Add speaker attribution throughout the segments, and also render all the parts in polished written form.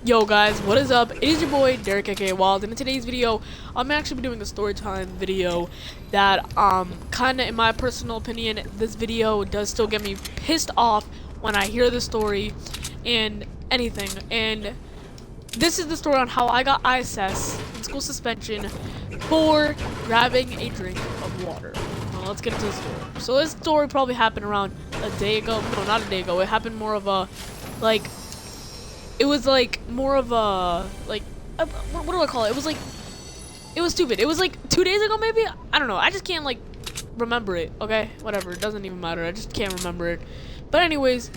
Speaker 1: Yo guys, what is up? It is your boy Derek aka Wild, and in today's video I'm actually be doing a story time video that kinda, in my personal opinion, this video does still get me pissed off when I hear the story and anything. And this is the story on how I got ISS in school suspension for grabbing a drink of water. Well, let's get into the story. So this story probably happened around a day ago. No, not a day ago. It happened more of a it was like more of a what do I call it? It was stupid. It was like 2 days ago maybe? I don't know. I just can't remember it. Okay? Whatever. It doesn't even matter. I just can't remember it. But anyways,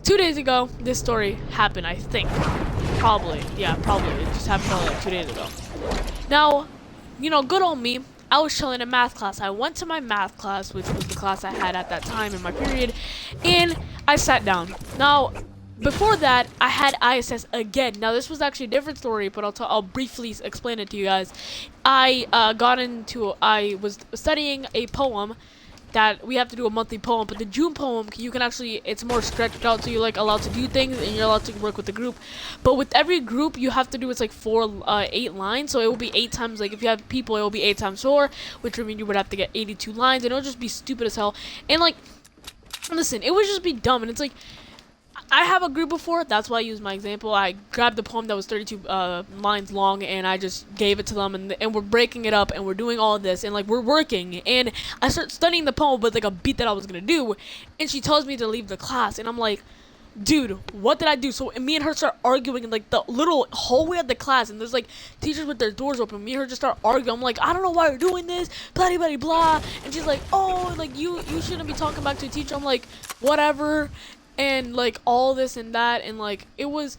Speaker 1: 2 days ago this story happened, I think. Probably. Yeah, probably. It just happened probably like 2 days ago. Now, you know, good old me. I was chilling in math class. I went to my math class, which was the class I had at that time in my period, and I sat down. Now, before that, I had ISS again. Now, this was actually a different story, but I'll briefly explain it to you guys. I was studying a poem that we have to do a monthly poem, but the June poem, you can actually, it's more stretched out, so you're allowed to do things and you're allowed to work with the group. But with every group, you have to do, it's 8 lines, so it will be 8 times, if you have people, it will be 8 times 4, which would mean you would have to get 82 lines, and it'll just be stupid as hell. And listen, it would just be dumb, and it's I have a group before, that's why I used my example. I grabbed the poem that was 32 lines long, and I just gave it to them, and we're breaking it up, and we're doing all this, and we're working, and I start studying the poem with a beat that I was gonna do, and she tells me to leave the class, and I'm like, dude, what did I do? So me and her start arguing in the little hallway of the class, and there's teachers with their doors open. Me and her just start arguing. I'm like, I don't know why you're doing this, blah blah blah. And she's like, oh, you shouldn't be talking back to a teacher. I'm like, whatever. And all this and that, and it was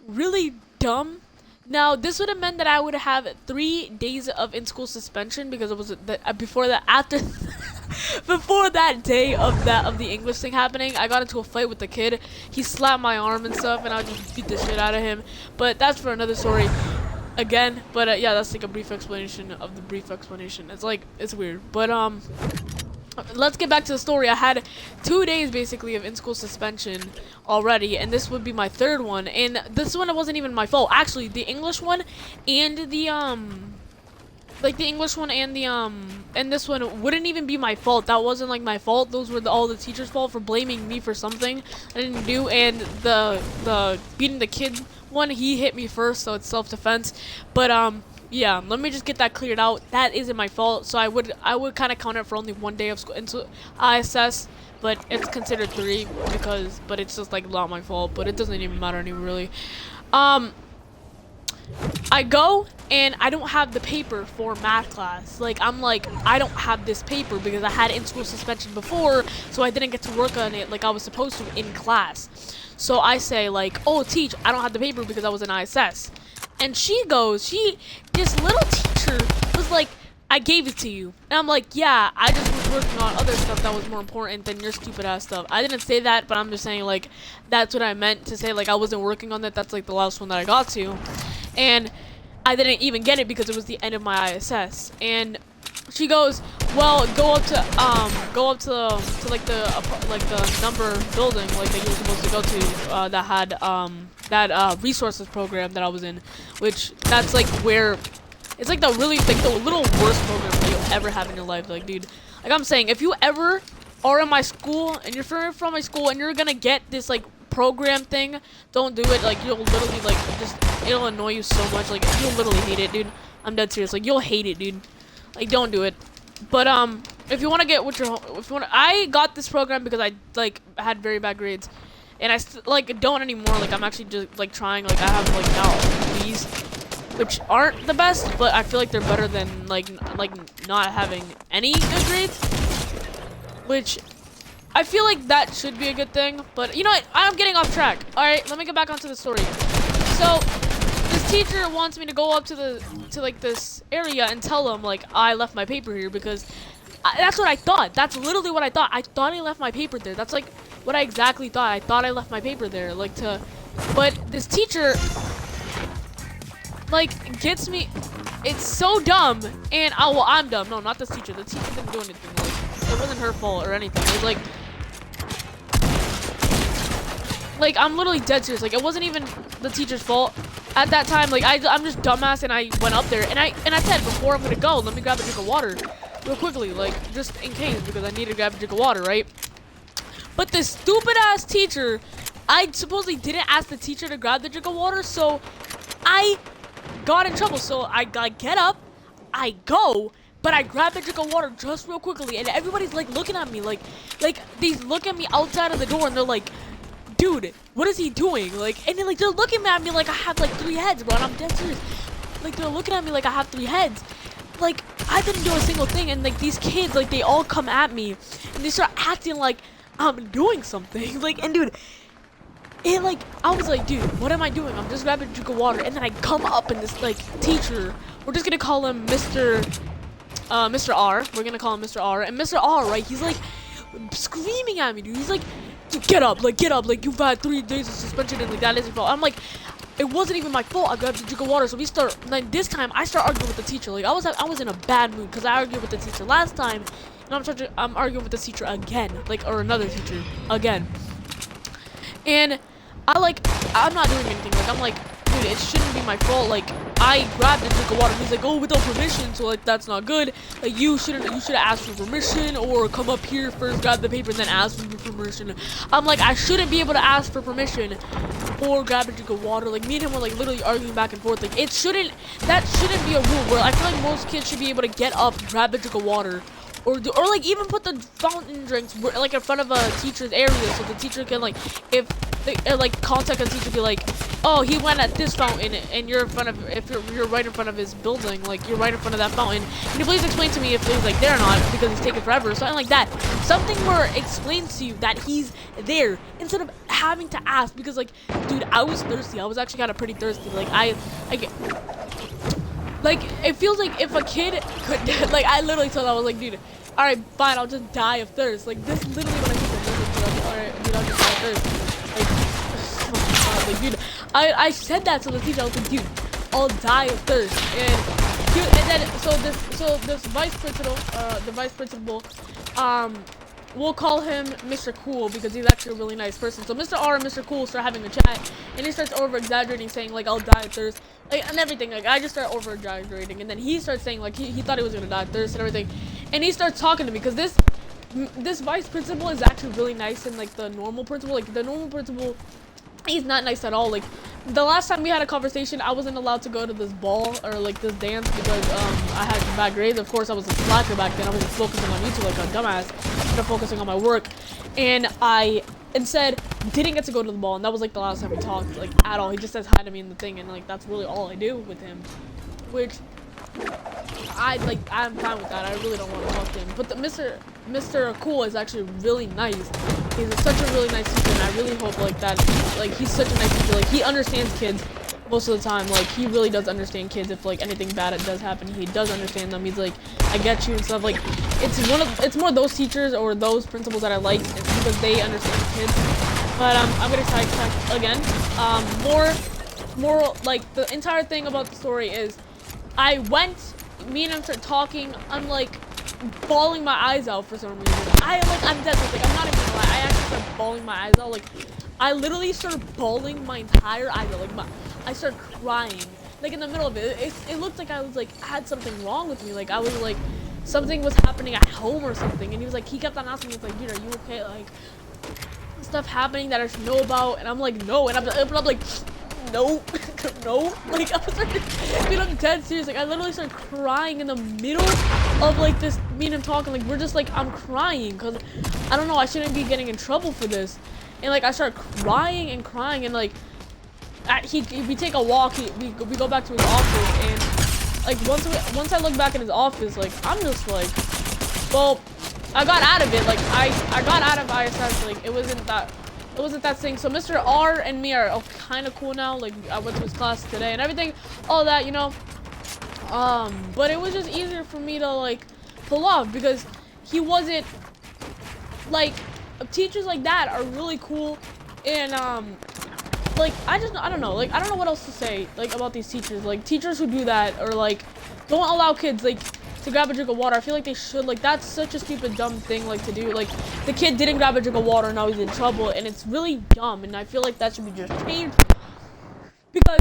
Speaker 1: really dumb. Now this would have meant that I would have 3 days of in-school suspension, because it was before that day of the English thing happening. I got into a fight with the kid. He slapped my arm and stuff, and I just beat the shit out of him. But that's for another story again. But yeah, that's a brief explanation of the brief explanation. It's weird, but let's get back to the story. I had 2 days basically of in-school suspension already, and this would be my 3rd one. And this one, it wasn't even my fault. Actually, the English one and the English one and this one wouldn't even be my fault. That wasn't my fault. Those were all the teacher's fault for blaming me for something I didn't do. And the beating the kid one, he hit me first, so it's self-defense. But yeah, let me just get that cleared out. That isn't my fault, so I would kind of count it for only 1 day of school into ISS, but it's considered 3 but it's just not my fault. But it doesn't even matter anymore, really. I go and I don't have the paper for math class. I don't have this paper because I had in-school suspension before, so I didn't get to work on it like I was supposed to in class. So I say oh, teach, I don't have the paper because I was in ISS. And she goes, this little teacher was like, I gave it to you. And I'm like, yeah, I just was working on other stuff that was more important than your stupid ass stuff. I didn't say that, but I'm just saying that's what I meant to say. I wasn't working on that. That's the last one that I got to. And I didn't even get it because it was the end of my ISS. And she goes, well, go up to the number building that you were supposed to go to, that had that resources program that I was in, which that's where it's the little worst program that you'll ever have in your life. Dude, I'm saying, if you ever are in my school and you're from my school and you're gonna get this program thing, don't do it. You'll literally it'll annoy you so much. You'll literally hate it, dude. I'm dead serious. You'll hate it, dude. Don't do it. But if you want to get I got this program because I had very bad grades, and I don't anymore. I'm actually just trying. I have now these, which aren't the best, but I feel they're better than not having any good grades, which I feel that should be a good thing. But you know what? I'm getting off track. All right, let me get back onto the story. So this teacher wants me to go up to this area and tell them I left my paper here, because that's what I thought. That's literally what I thought. I thought I left my paper there. That's what I exactly thought. I thought I left my paper there, but this teacher gets me. It's so dumb. And well, I'm dumb. No, not this teacher. The teacher didn't do anything. It wasn't her fault or anything. It was like, I'm literally dead serious. Like, it wasn't even the teacher's fault at that time. Like, I'm just dumbass, and I went up there, and I said, before I'm gonna go, let me grab a drink of water real quickly, like, just in case, because I need to grab a drink of water, right? But this stupid ass teacher, I supposedly didn't ask the teacher to grab the drink of water, so I got in trouble. So I get up, I go, but I grab the drink of water just real quickly, and everybody's like looking at me, like they look at me outside of the door, and they're like, dude, what is he doing? Like, and then like they're looking at me like I have like 3 heads, bro, and I'm dead serious. Like, they're looking at me like I have 3 heads. Like, I didn't do a single thing, and like these kids, like, they all come at me, and they start acting like I'm doing something. Like, and dude, it like, I was like, dude, what am I doing? I'm just grabbing a drink of water, and then I come up, and this like teacher, we're just gonna call him Mr. R. We're gonna call him Mr. R. And Mr. R, right? He's like screaming at me, dude. He's like, dude, get up, like you've had 3 days of suspension, and like that is your fault. I'm like, it wasn't even my fault. I grabbed a drink of water. So we start. Like, this time, I start arguing with the teacher. Like, I was in a bad mood because I argued with the teacher last time, and I'm arguing with the teacher again, like, or another teacher again. And I'm not doing anything. Like, I'm like, dude, it shouldn't be my fault. Like, I grabbed a drink of water. He's like, oh, without permission. So like, that's not good. Like, you should have asked for permission, or come up here first, grab the paper, and then ask for permission. I'm like, I shouldn't be able to ask for permission or grab a drink of water. Like, me and him were like literally arguing back and forth. Like, that shouldn't be a rule. Where I feel like most kids should be able to get up, grab a drink of water, or like even put the fountain drinks like in front of a teacher's area, so the teacher can, like, if they like contact a teacher, be like, oh, he went at this fountain, and you're in front of, if you're right in front of his building, like you're right in front of that fountain. Can you please explain to me if he's like there or not, because he's taking forever, or something like that. Something where it explains to you that he's there, instead of having to ask. Because like, dude, I was thirsty. I was actually kind of pretty thirsty. Like, like, it feels like if a kid could, like, I literally told him, I was like, dude, all right, fine, I'll just die of thirst. Like, this literally what I said. All right, dude, I'll just die of thirst. Like, dude, I said that to the teacher. I was like, dude, I'll die of thirst. And dude, and then so this vice principal, we'll call him Mr. Cool, because he's actually a really nice person. So Mr. R and Mr. Cool start having a chat, and he starts over exaggerating, saying like, I'll die of thirst, like, and everything. Like, I just start over exaggerating, and then he starts saying like he thought he was gonna die of thirst and everything, and he starts talking to me, because this vice principal is actually really nice, and like the normal principal, he's not nice at all. Like, the last time we had a conversation, I wasn't allowed to go to this ball or like this dance because I had bad grades. Of course, I was a slacker back then. I was just focusing on YouTube like a dumbass, instead of focusing on my work. And I instead didn't get to go to the ball, and that was like the last time we talked, like, at all. He just says hi to me in the thing, and like that's really all I do with him, which I'm fine with that. I really don't want to talk to him. But the Mr. Cool is actually really nice. He's such a really nice teacher, and I really hope like that. Like, he's such a nice teacher. Like, he understands kids most of the time. Like, he really does understand kids. If like anything bad does happen, he does understand them. He's like, I get you and stuff. Like, it's more those teachers or those principals that I like, because they understand kids. But I'm gonna sidetrack again. More like the entire thing about the story is, me and him start talking. I'm like bawling my eyes out for some reason. I'm dead. Like, I'm not even gonna lie. I actually started bawling my eyes out. Like, I literally started bawling my entire eyes out. Like, I started crying. Like, in the middle of it. It looked like I was like, had something wrong with me. Like, I was like, something was happening at home or something. And he kept on asking me, like, dude, are you okay? Like, stuff happening that I should know about. And I'm like, no. And I'm like, no, no. Like, I'm dead serious. Like, I literally started crying in the middle of like this, me and him talking. Like, we're just like, I'm crying because I don't know, I shouldn't be getting in trouble for this. And like, I start crying and crying, and like, we take a walk. We go back to his office, and like once I look back in his office, like, I'm just like, well, I got out of it. Like, I got out of ISS. Like, it wasn't that thing. So Mr. R and me are kind of cool now. Like, I went to his class today and everything, all that, you know. But it was just easier for me to like pull off, because he wasn't like, teachers like that are really cool. And like, I don't know, like, I don't know what else to say like about these teachers. Like, teachers who do that, or like don't allow kids like to grab a drink of water. I feel like they should, like, that's such a stupid, dumb thing, like, to do. Like, the kid didn't grab a drink of water, and now he's in trouble, and it's really dumb, and I feel like that should be just changed, because,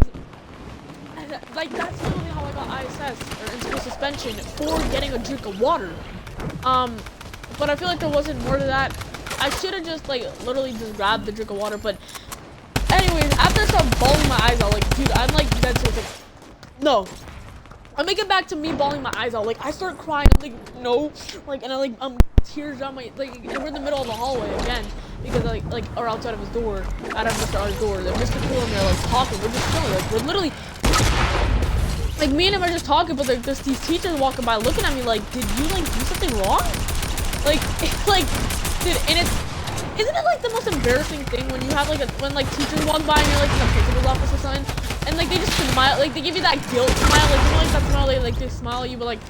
Speaker 1: like, that's literally how I got ISS, or in-school suspension, for getting a drink of water. But I feel like there wasn't more to that. I should have just, like, literally just grabbed the drink of water, but anyways, after I started bawling my eyes out, like, dude, I'm, like, dead serious, like, no. I make it back to me bawling my eyes out, like, I start crying, I'm like, no, like, and I, like, tears down my, like, and we're in the middle of the hallway again, because, like, or outside of his door, out of Mr. R's door, like, Mr. Cool and me are, like, talking, we're just chilling, like, we're literally, like, me and him are just talking, but, like, there's these teachers walking by looking at me, like, did you, like, do something wrong? Like, dude, and isn't it, like, the most embarrassing thing when you have, like, when, like, teachers walk by and you're, like, in the principal's office or something, and, like, they just smile, like, they give you that guilt smile, like, you know, like, that smile, they smile at you, but, like,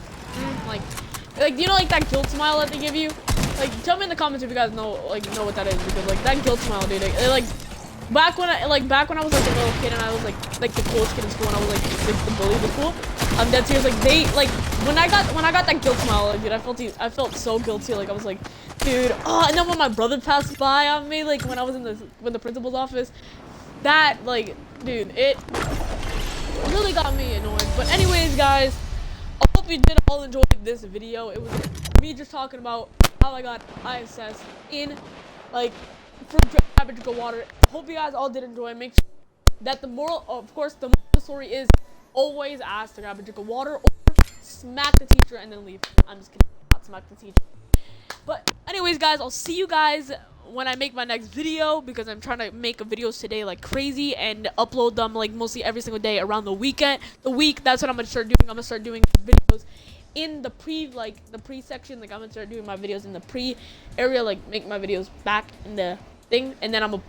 Speaker 1: you know, like, that guilt smile that they give you? Like, tell me in the comments if you guys know what that is, because, like, that guilt smile, dude, like, back when I was, like, a little kid, and I was, like, the coolest kid in school, and I was, like the bully of the school, I'm dead serious, like, they, like, when I got that guilt smile, like, dude, I felt so guilty, like, I was, like, dude, and then when my brother passed by on me, like, when I was in the principal's office, that, like, dude, it really got me annoyed. But anyways, guys, I hope you did all enjoy this video. It was me just talking about how I got ISS in, like, for grabbing a drink of water. Hope you guys all did enjoy. Make sure that the moral, of course, the moral of the story is always ask to grab a drink of water or smack the teacher and then leave. I'm just kidding, not smack the teacher. But anyways, guys, I'll see you guys when I make my next video, because I'm trying to make videos today like crazy and upload them like mostly every single day around the week. That's what I'm gonna start doing. I'm gonna start doing videos in the pre section. Like, I'm gonna start doing my videos in the pre area, like make my videos back in the thing, and then I'm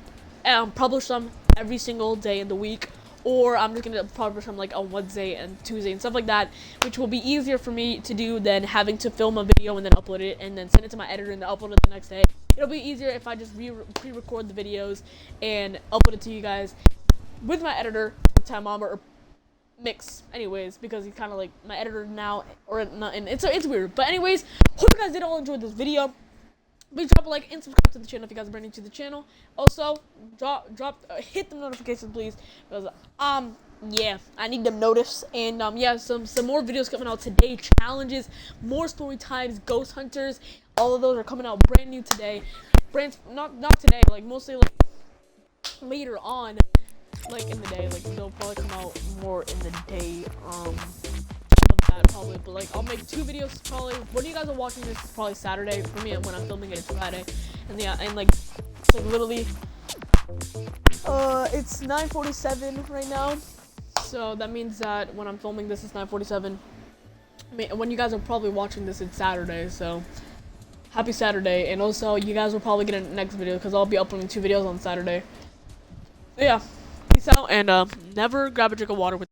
Speaker 1: gonna publish them every single day in the week. Or I'm just gonna publish them like on Wednesday and Tuesday and stuff like that, which will be easier for me to do than having to film a video and then upload it and then send it to my editor and then upload it the next day. It'll be easier if I just pre-record the videos and upload it to you guys with my editor, Time or Mix, anyways, because he's kind of like my editor now, or not, and it's weird. But anyways, hope you guys did all enjoy this video. Please drop a like and subscribe to the channel if you guys are brand new to the channel. Also, hit the notifications, please, because yeah, I need them notice. And yeah, some more videos coming out today. Challenges, more story times, ghost hunters. All of those are coming out brand new today. Not today, like mostly like later on, like in the day. Like they'll probably come out more in the day. Probably, but like I'll make 2 videos probably. When you guys are watching this, it's probably Saturday. For me, when I'm filming it, it's Friday. And yeah, and like it's like literally it's 9:47 right now, so that means that when I'm filming this, it's 9:47. When you guys are probably watching this, it's Saturday, so happy Saturday. And also, you guys will probably get a next video because I'll be uploading 2 videos on Saturday. So yeah, peace out, and never grab a drink of water with